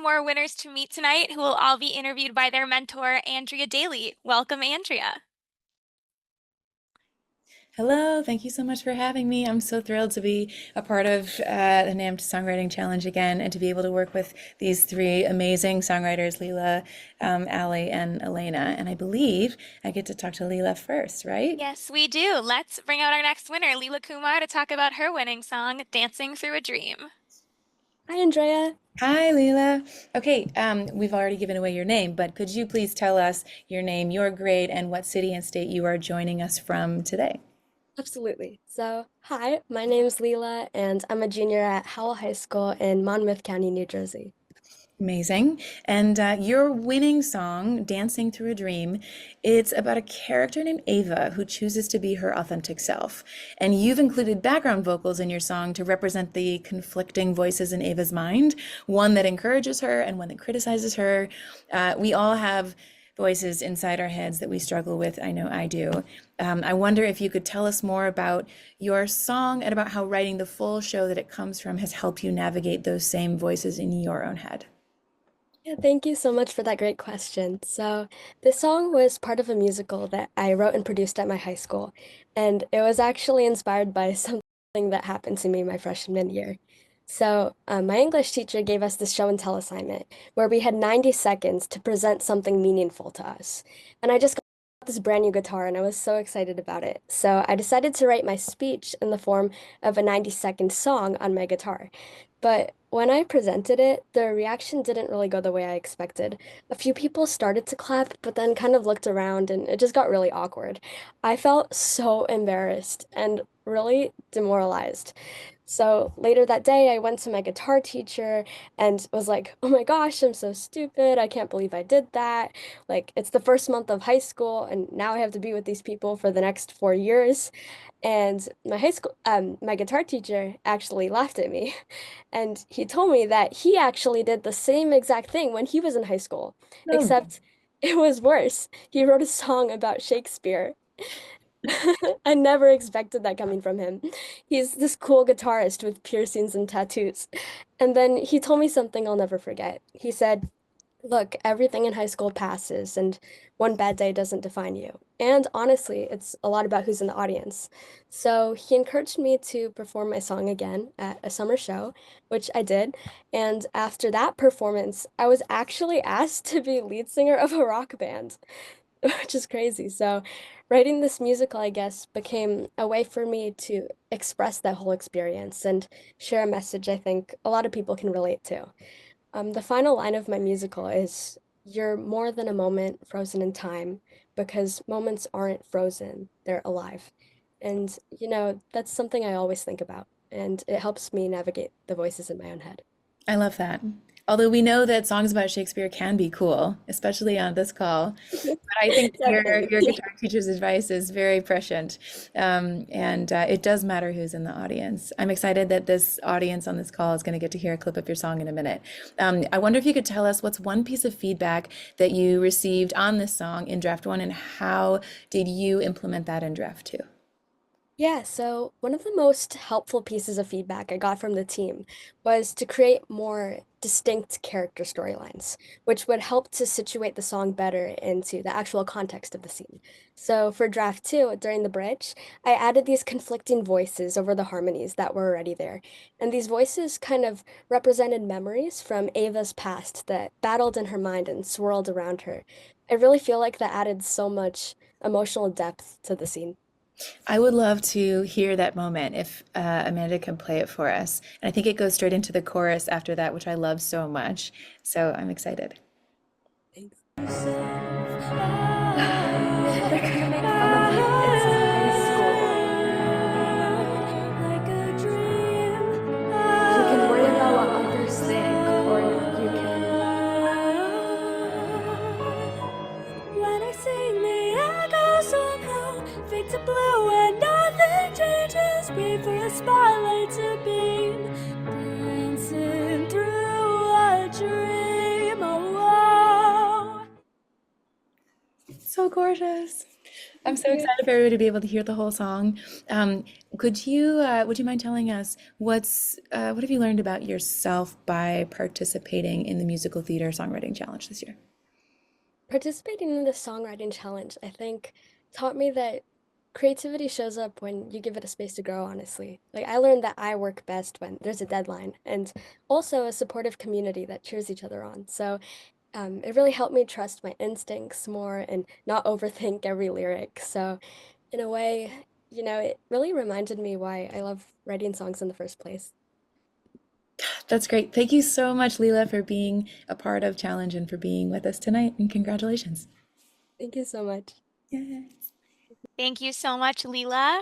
More winners to meet tonight who will all be interviewed by their mentor, Andrea Daly. Welcome, Andrea. Hello, thank you so much for having me. I'm so thrilled to be a part of the NAMT Songwriting Challenge again and to be able to work with these three amazing songwriters, Leela, Ali, and Elena. And I believe I get to talk to Leela first, right? Yes, we do. Let's bring out our next winner, Leela Kumar, to talk about her winning song, Dancing Through a Dream. Hi, Andrea. Hi, Leela. Okay, we've already given away your name, but could you please tell us your name, your grade, and what city and state you are joining us from today? Absolutely. So, hi, my name's Leela, and I'm a junior at Howell High School in Monmouth County, New Jersey. Amazing. And your winning song, Dancing Through a Dream, it's about a character named Ava who chooses to be her authentic self. And you've included background vocals in your song to represent the conflicting voices in Ava's mind, one that encourages her and one that criticizes her. We all have voices inside our heads that we struggle with. I know I do. I wonder if you could tell us more about your song and about how writing the full show that it comes from has helped you navigate those same voices in your own head. Yeah, thank you so much for that great question. So, this song was part of a musical that I wrote and produced at my high school, and it was actually inspired by something that happened to me my freshman year. So, my English teacher gave us this show and tell assignment where we had 90 seconds to present something meaningful to us. And I just got this brand new guitar and I was so excited about it. So, I decided to write my speech in the form of a 90-second song on my guitar. But when I presented it, the reaction didn't really go the way I expected. A few people started to clap, but then kind of looked around and it just got really awkward. I felt so embarrassed and really demoralized. So later that day, I went to my guitar teacher and was like, oh my gosh, I'm so stupid. I can't believe I did that. Like, it's the first month of high school, and now I have to be with these people for the next 4 years. And my guitar teacher actually laughed at me. And he told me that he actually did the same exact thing when he was in high school, Oh, except it was worse. He wrote a song about Shakespeare. I never expected that coming from him. He's this cool guitarist with piercings and tattoos. And then he told me something I'll never forget. He said, look, everything in high school passes, and one bad day doesn't define you. And honestly, it's a lot about who's in the audience. So he encouraged me to perform my song again at a summer show, which I did. And after that performance, I was actually asked to be lead singer of a rock band, which is crazy. So writing this musical, I guess, became a way for me to express that whole experience and share a message I think a lot of people can relate to. The final line of my musical is, you're more than a moment frozen in time, because moments aren't frozen, they're alive. And, that's something I always think about, and it helps me navigate the voices in my own head. I love that. Although we know that songs about Shakespeare can be cool, especially on this call. But I think Definitely. your guitar teacher's advice is very prescient, and it does matter who's in the audience. I'm excited that this audience on this call is going to get to hear a clip of your song in a minute. I wonder if you could tell us what's one piece of feedback that you received on this song in draft one, and how did you implement that in draft two? Yeah, so one of the most helpful pieces of feedback I got from the team was to create more distinct character storylines, which would help to situate the song better into the actual context of the scene. So for draft two, during the bridge, I added these conflicting voices over the harmonies that were already there. And these voices kind of represented memories from Ava's past that battled in her mind and swirled around her. I really feel like that added so much emotional depth to the scene. I would love to hear that moment if Amanda can play it for us. And I think it goes straight into the chorus after that, which I love so much. So I'm excited. Thanks. They're gonna make fun of you. It's high school. You can worry about what others think, or you can. When I sing, the echo somehow fade to blue, and nothing changes. Wait for a spotlight to beam, dancing through a dream. Oh, So gorgeous. I'm Thank so you. excited for everybody to be able to hear the whole song. Um, would you mind telling us what have you learned about yourself by participating in the musical theater songwriting challenge this year? Participating in the songwriting challenge, I think, taught me that creativity shows up when you give it a space to grow, honestly. Like, I learned that I work best when there's a deadline and also a supportive community that cheers each other on. So, it really helped me trust my instincts more and not overthink every lyric. So, in a way, it really reminded me why I love writing songs in the first place. That's great. Thank you so much, Leela, for being a part of Challenge and for being with us tonight. And congratulations. Thank you so much. Yeah. Thank you so much, Leela.